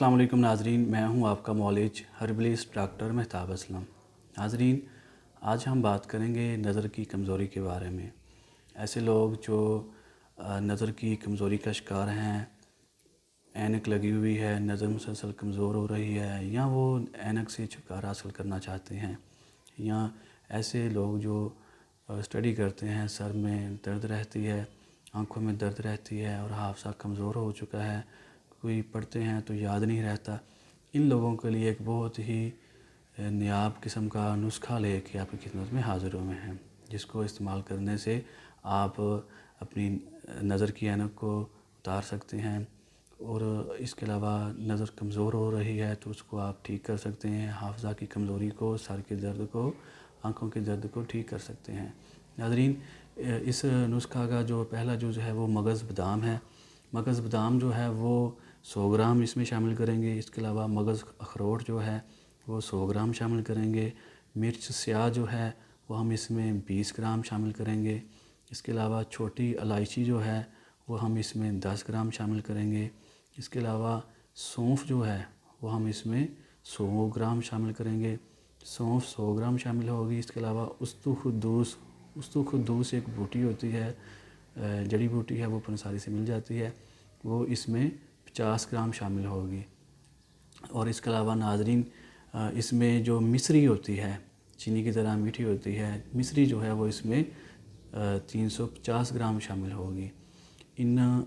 अस्सलाम वालेकुम नाज़रीन, मैं हूं आपका मौलिज हर्बलिस्ट डॉक्टर महताब असलम। नाज़रीन, आज हम बात करेंगे नज़र की कमज़ोरी के बारे में। ऐसे लोग जो नज़र की कमज़ोरी का शिकार हैं, ऐनक लगी हुई है, नज़र मुसलसल कमज़ोर हो रही है, या वो ऐनक से छुटकारा हासिल करना चाहते हैं, या ऐसे लोग जो स्टडी करते हैं, सर में दर्द रहती है, आँखों में दर्द रहती है और हादसा कमज़ोर हो चुका है, कोई पढ़ते हैं तो याद नहीं रहता। इन लोगों के लिए एक बहुत ही नायाब किस्म का नुस्खा लेके आपकी खिदमत में हाज़िर हुए हैं, जिसको इस्तेमाल करने से आप अपनी नज़र की ऐनक को उतार सकते हैं। और इसके अलावा नज़र कमज़ोर हो रही है तो उसको आप ठीक कर सकते हैं। हाफ़ज़ा की कमज़ोरी को, सर के दर्द को, आँखों के दर्द को ठीक कर सकते हैं। नाज़रीन, इस नुस्खा का जो पहला जुज़ है वो मगज़ बादाम है। मगज़ बादाम जो है वो 100 ग्राम इसमें शामिल करेंगे। इसके अलावा मगज़ अखरोट जो है वो 100 ग्राम शामिल करेंगे। मिर्च स्याह जो है वो हम इसमें 20 ग्राम शामिल करेंगे। इसके अलावा छोटी इलायची जो है वो हम इसमें 10 ग्राम शामिल करेंगे। इसके अलावा सौंफ जो है वो हम इसमें 100 ग्राम शामिल करेंगे। सौंफ 100 ग्राम शामिल होगी। इसके अलावा उस्तुख़ुद्दूस एक बूटी होती है, जड़ी बूटी है, वो पंसारी से मिल जाती है, वो इसमें 50 ग्राम शामिल होगी। और इसके अलावा नाज़रीन, इसमें जो मिश्री होती है, चीनी की तरह मीठी होती है, मिश्री जो है वो इसमें 350 ग्राम शामिल होगी। इन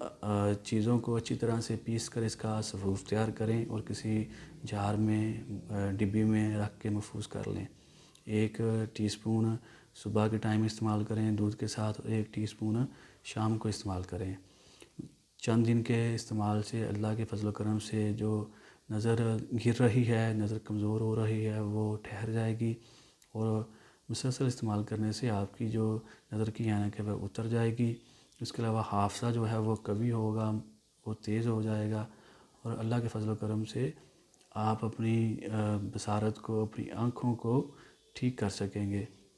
चीज़ों को अच्छी तरह से पीस कर इसका सफ़ूफ तैयार करें और किसी जार में डिब्बी में रख के महफूज कर लें। 1 टीस्पून सुबह के टाइम इस्तेमाल करें दूध के साथ, और 1 टीस्पून शाम को इस्तेमाल करें। चंद दिन के इस्तेमाल से अल्लाह के फजल करम से जो नज़र गिर रही है, नज़र कमज़ोर हो रही है, वो ठहर जाएगी। और मुसलसल इस्तेमाल करने से आपकी जो नज़र की ऐनक है वह उतर जाएगी। इसके अलावा हाफ़ज़ा जो है वो कभी होगा, वो तेज़ हो जाएगा। और अल्लाह के फजल करम से आप अपनी बसारत को, अपनी आँखों को ठीक कर सकेंगे।